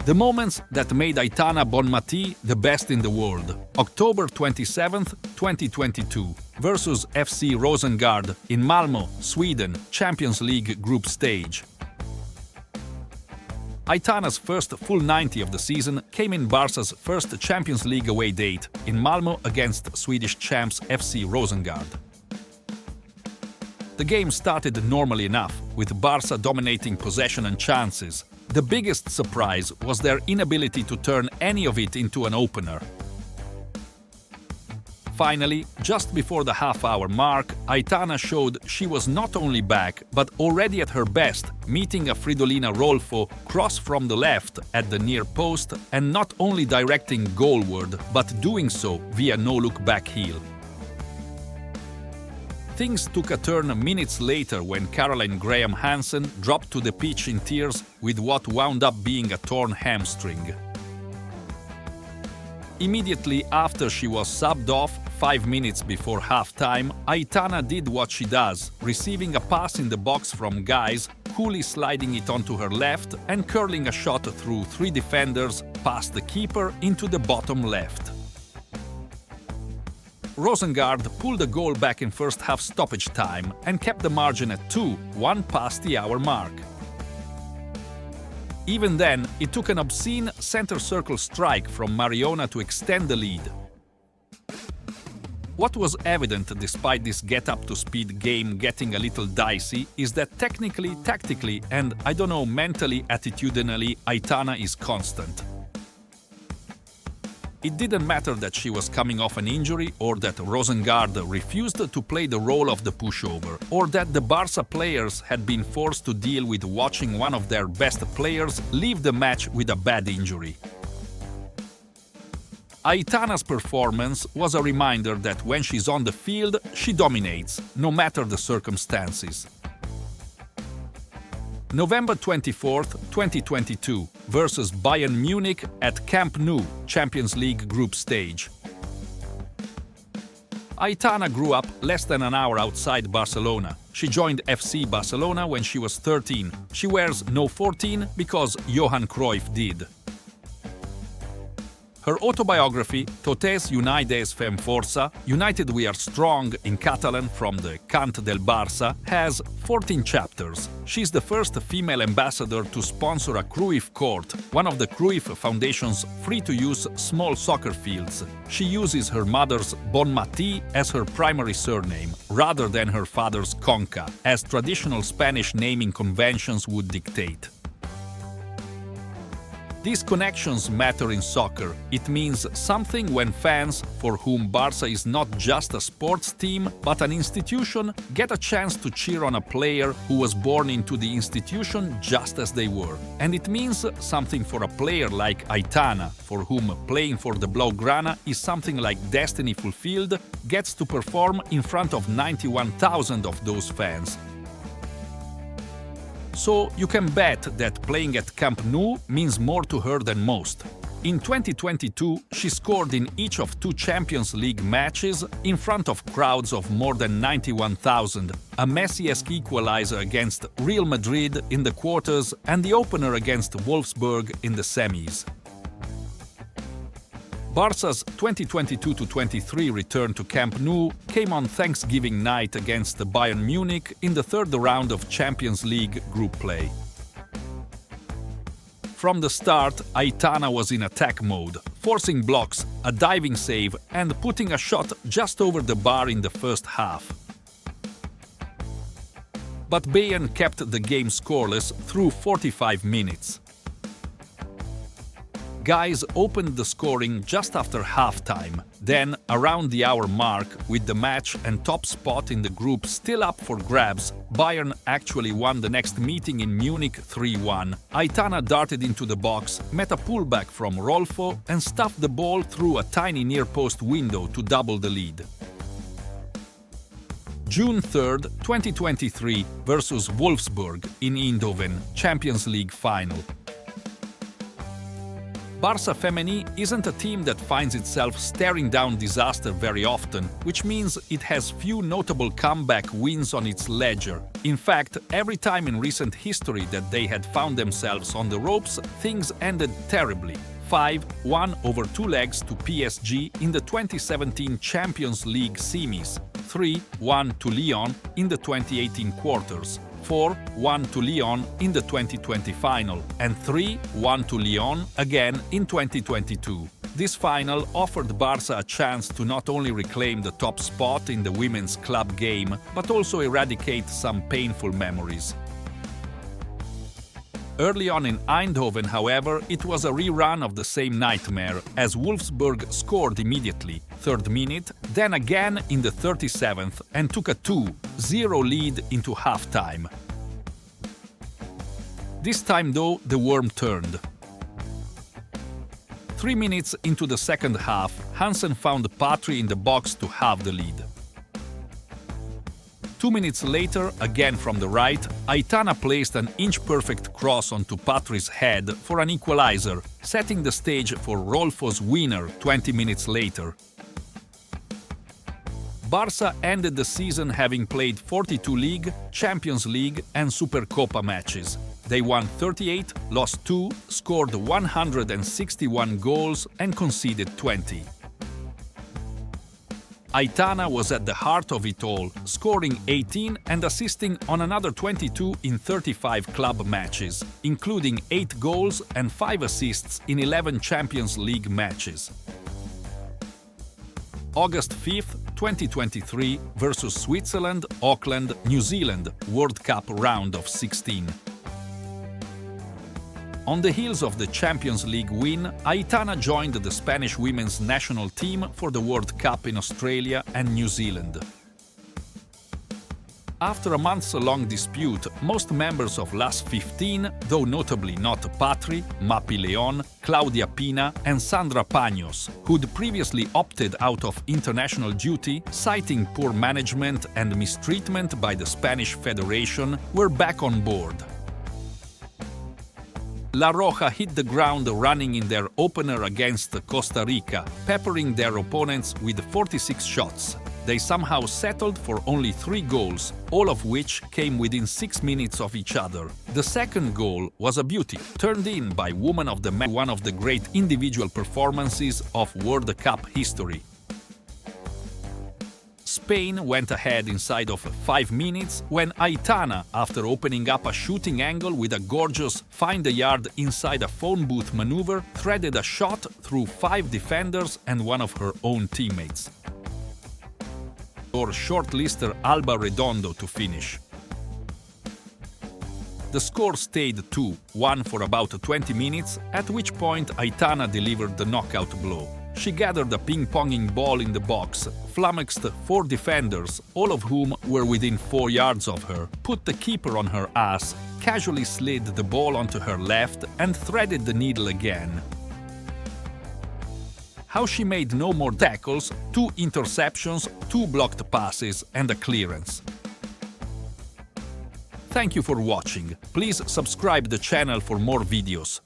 The moments that made Aitana Bonmatí the best in the world. October 27, 2022 versus FC Rosengard in Malmö, Sweden, Champions League group stage. Aitana's first full 90 of the season came in Barca's first Champions League away date in Malmö against Swedish champs FC Rosengard. The game started normally enough, with Barca dominating possession and chances. The biggest surprise was their inability to turn any of it into an opener. Finally, just before the half-hour mark, Aitana showed she was not only back, but already at her best, meeting a Fridolina Rolfo cross from the left at the near post and not only directing goalward, but doing so via no-look back heel. Things took a turn minutes later when Caroline Graham Hansen dropped to the pitch in tears with what wound up being a torn hamstring. Immediately after she was subbed off 5 minutes before halftime, Aitana did what she does, receiving a pass in the box from Guys, coolly sliding it onto her left and curling a shot through 3 defenders past the keeper into the bottom left. Rosengard pulled a goal back in first half stoppage time and kept the margin at 2, 1 past the hour mark. Even then, it took an obscene center circle strike from Mariona to extend the lead. What was evident despite this get-up-to-speed game getting a little dicey is that technically, tactically and, mentally, attitudinally, Aitana is constant. It didn't matter that she was coming off an injury or that Rosengard refused to play the role of the pushover or that the Barca players had been forced to deal with watching one of their best players leave the match with a bad injury. Aitana's performance was a reminder that when she's on the field, she dominates, no matter the circumstances. November 24, 2022 versus Bayern Munich at Camp Nou, Champions League group stage. Aitana grew up less than an hour outside Barcelona. She joined FC Barcelona when she was 13. She wears no 14 because Johan Cruyff did. Her autobiography, Totes Unides Fem Força, United We Are Strong in Catalan from the Cant del Barça, has 14 chapters. She's the first female ambassador to sponsor a Cruyff court, one of the Cruyff Foundation's free-to-use small soccer fields. She uses her mother's Bonmatí as her primary surname, rather than her father's Conca, as traditional Spanish naming conventions would dictate. These connections matter in soccer. It means something when fans, for whom Barca is not just a sports team but an institution, get a chance to cheer on a player who was born into the institution just as they were. And it means something for a player like Aitana, for whom playing for the Blaugrana is something like destiny fulfilled, gets to perform in front of 91,000 of those fans. So you can bet that playing at Camp Nou means more to her than most. In 2022, she scored in each of 2 Champions League matches in front of crowds of more than 91,000, a Messi-esque equalizer against Real Madrid in the quarters and the opener against Wolfsburg in the semis. Barca's 2022-23 return to Camp Nou came on Thanksgiving night against Bayern Munich in the 3rd round of Champions League group play. From the start, Aitana was in attack mode, forcing blocks, a diving save and putting a shot just over the bar in the first half. But Bayern kept the game scoreless through 45 minutes. Guys opened the scoring just after halftime. Then, around the hour mark, with the match and top spot in the group still up for grabs, Bayern actually won the next meeting in Munich 3-1. Aitana darted into the box, met a pullback from Rolfo and stuffed the ball through a tiny near-post window to double the lead. June 3, 2023 versus Wolfsburg in Eindhoven, Champions League final. Barça Femení isn't a team that finds itself staring down disaster very often, which means it has few notable comeback wins on its ledger. In fact, every time in recent history that they had found themselves on the ropes, things ended terribly. 5-1 over two legs to PSG in the 2017 Champions League semis, 3-1 to Lyon in the 2018 quarters, 4-1 to Lyon in the 2020 final, and 3-1 to Lyon again in 2022. This final offered Barça a chance to not only reclaim the top spot in the women's club game, but also eradicate some painful memories. Early on in Eindhoven, however, it was a rerun of the same nightmare, as Wolfsburg scored immediately, 3rd minute, then again in the 37th, and took a 2-0 lead into half-time. This time, though, the worm turned. 3 minutes into the second half, Hansen found Patry in the box to halve the lead. 2 minutes later, again from the right, Aitana placed an inch-perfect cross onto Patry's head for an equalizer, setting the stage for Rolfo's winner 20 minutes later. Barça ended the season having played 42 League, Champions League and Supercopa matches. They won 38, lost 2, scored 161 goals and conceded 20. Aitana was at the heart of it all, scoring 18 and assisting on another 22 in 35 club matches, including 8 goals and 5 assists in 11 Champions League matches. August 5th, 2023 versus Switzerland, Auckland, New Zealand, World Cup round of 16. On the heels of the Champions League win, Aitana joined the Spanish women's national team for the World Cup in Australia and New Zealand. After a months-long dispute, most members of Las 15, though notably not Patry, Mapi León, Claudia Pina and Sandra Paños, who'd previously opted out of international duty, citing poor management and mistreatment by the Spanish Federation, were back on board. La Roja hit the ground running in their opener against Costa Rica, peppering their opponents with 46 shots. They somehow settled for only 3 goals, all of which came within 6 minutes of each other. The second goal was a beauty, turned in by Woman of the Match, one of the great individual performances of World Cup history. Spain went ahead inside of 5 minutes when Aitana, after opening up a shooting angle with a gorgeous find-a-yard inside a phone booth maneuver, threaded a shot through 5 defenders and one of her own teammates. Or shortlister Alba Redondo to finish. The score stayed 2-1 for about 20 minutes, at which point Aitana delivered the knockout blow. She gathered a ping-ponging ball in the box, flummoxed 4 defenders, all of whom were within 4 yards of her, put the keeper on her ass, casually slid the ball onto her left and threaded the needle again. How she made no more tackles, 2 interceptions, 2 blocked passes and a clearance. Thank you for watching. Please subscribe the channel for more videos.